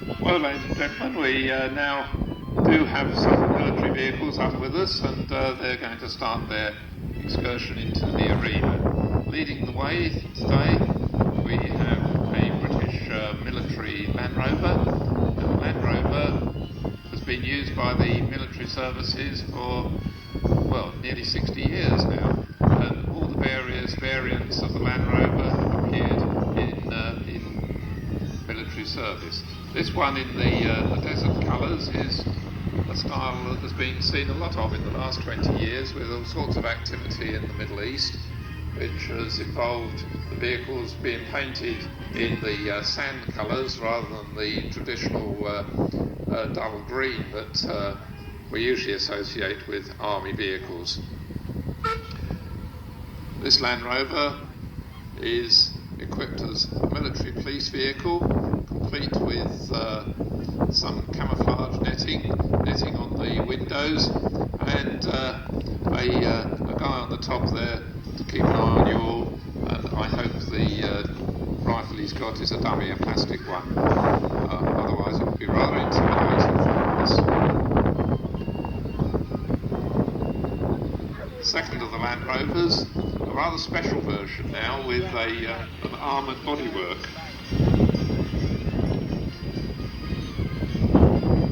Well, ladies and gentlemen, we now do have some military vehicles up with us, and they're going to start their excursion into the arena. Leading the way today, we have a British military Land Rover. The Land Rover has been used by the military services for, well, nearly 60 years now, and all the various variants of the Land Rover have appeared in military service. This one in the desert colours is a style that has been seen a lot of in the last 20 years, with all sorts of activity in the Middle East, which has involved the vehicles being painted in the sand colours rather than the traditional dull green that we usually associate with army vehicles. This Land Rover is equipped as a military police vehicle, complete with some camouflage netting on the windows, and a guy on the top there to keep an eye on you all, and I hope the rifle he's got is a dummy, a plastic one. Otherwise it would be rather intimidating for us. Second of the Land Rovers, a rather special version now with an armoured bodywork.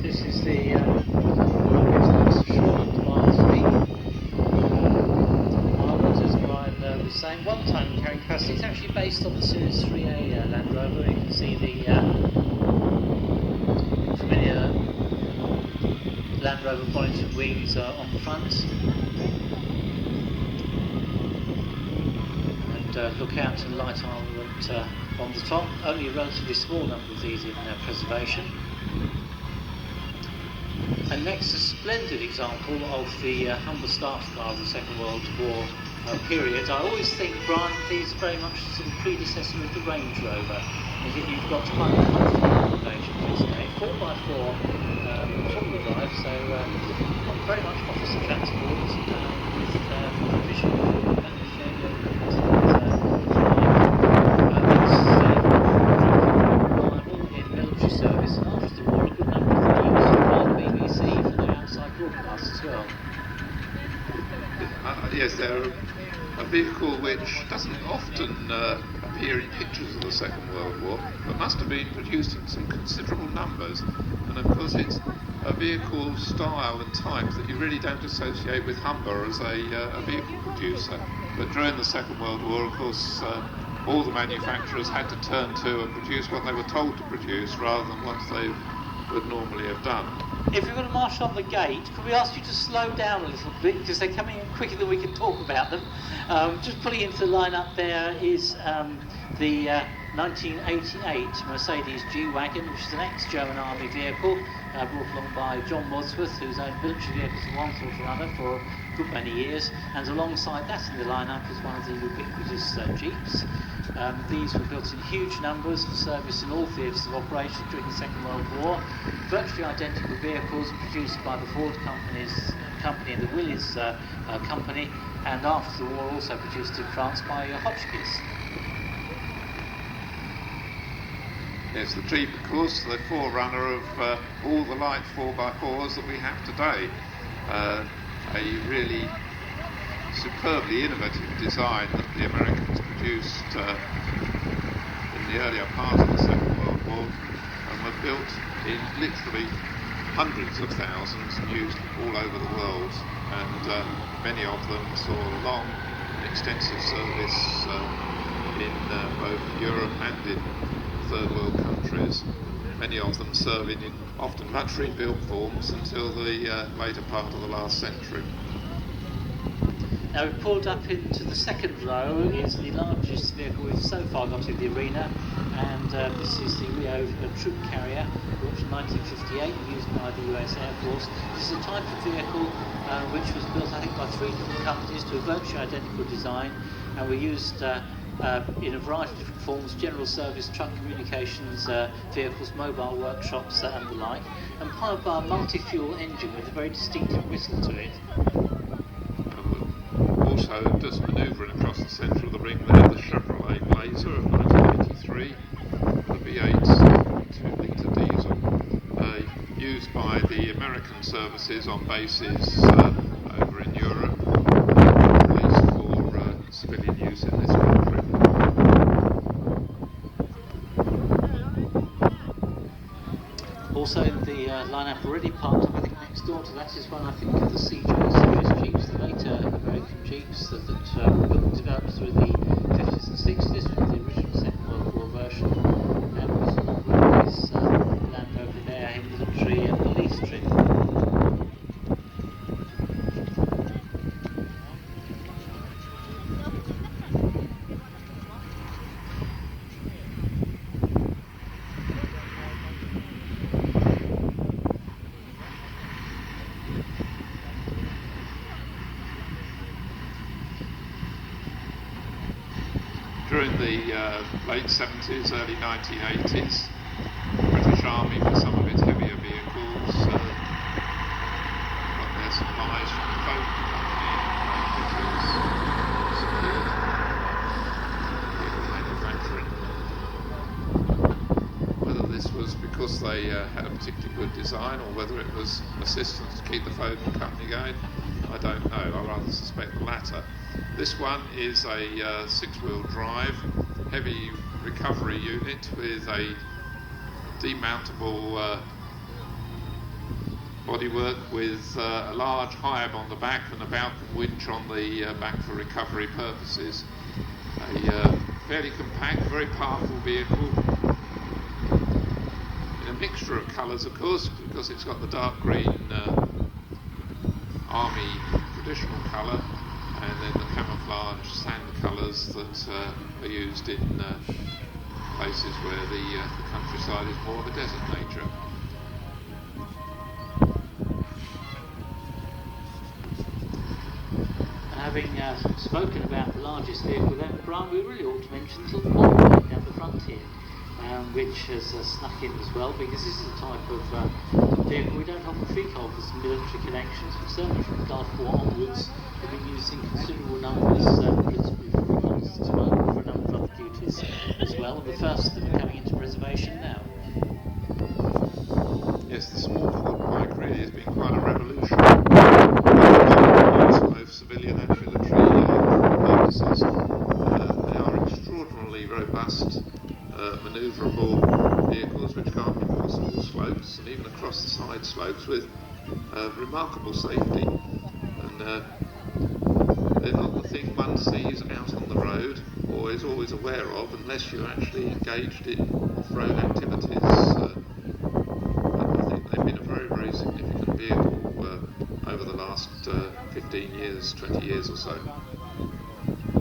This is the short Mark 3 armoured, as Brian was saying. One ton carrying capacity. It's actually based on the Series 3A Land Rover. You can see the familiar Land Rover bonnet and wings on the front. Look out to the light armament on the top. Only a relatively small number of these in preservation. And next, a splendid example of the humble staff car of the Second World War period. I always think, Brian, these are very much the predecessor of the Range Rover. And yet you've got quite a comfortable accommodation for today. 4x4 four-wheel drive, so very much officer transport with provision. Yes, they're a vehicle which doesn't often appear in pictures of the Second World War, but must have been produced in some considerable numbers. And of course it's a vehicle style and type that you really don't associate with Humber as a vehicle producer. But during the Second World War, of course, all the manufacturers had to turn to and produce what they were told to produce rather than what they would normally have done. If you're going to marshal on the gate, could we ask you to slow down a little bit, because they're coming in quicker than we can talk about them. Just pulling into the line-up there is the 1988 Mercedes G-Wagon, which is an ex-German army vehicle brought along by John Wadsworth, who's owned military vehicles of one sort or another for a good many years, and alongside that in the line-up is one of the ubiquitous Jeeps. These were built in huge numbers for service in all theatres of operation during the Second World War. Virtually identical vehicles produced by the Ford company and the Willys company, and after the war also produced in France by Hotchkiss. Yes, the Jeep, of course, the forerunner of all the light 4x4s that we have today. A really superbly innovative design that the Americans produced in the earlier part of the Second World War, and were built in literally hundreds of thousands and used all over the world, and many of them saw long and extensive service in both Europe and in third world countries, many of them serving in often much rebuilt forms until the later part of the last century. Now we've pulled up into the second row. Is the largest vehicle we've so far got in the arena, and this is the Rio troop carrier, built in 1958 and used by the US Air Force. This is a type of vehicle which was built, I think, by 3 different companies to a virtually identical design, and were used in a variety of different forms: general service, truck communications vehicles, mobile workshops and the like, and powered by a multi-fuel engine with a very distinctive whistle to it. Also, just manoeuvring across the centre of the ring there, the Chevrolet Blazer of 1983, the V8 2-litre diesel. used by the American services on bases over in Europe, at least for civilian use in this country. Also in the lineup already parked up, I think next door to that is one, I think, of the CJ series Jeeps, the later American Jeeps that were developed through the 50s and 60s from the original Second World War version. And we saw that this Land Rover there in military and police trim. During the late 70s, early 1980s, the British Army, for some of its heavier vehicles, got their supplies from the Foam Company, which was secured vehicle manufacturing. Whether this was because they had a particularly good design or whether it was assistance to keep the Foam Company going, I don't know. I rather suspect the latter. This one is a six-wheel drive, heavy recovery unit with a demountable bodywork with a large hiab on the back and a Balcon winch on the back for recovery purposes. A fairly compact, very powerful vehicle in a mixture of colours, of course, because it's got the dark green Army traditional colour, and then the camouflage sand colours that are used in places where the countryside is more of a desert nature. Having spoken about the largest vehicle then, Brian, we really ought to mention the little monoplane down the front here, which has snuck in as well, because this is a type of vehicle we don't often think of as military connections, but certainly from Gulf War onwards have been used in considerable numbers for reconnaissance work, for a number of other duties as well, and the first that are coming into preservation now. Yes, the small Ford bike really has been quite a revolution, both civilian and military purposes. They are extraordinarily robust, manoeuvrable vehicles which go up impossible slopes and even across the side slopes with remarkable safety. And they're not the thing one sees out on the road or is always aware of unless you're actually engaged in off-road activities. I think they've been a very, very significant vehicle over the last 15 years, 20 years or so.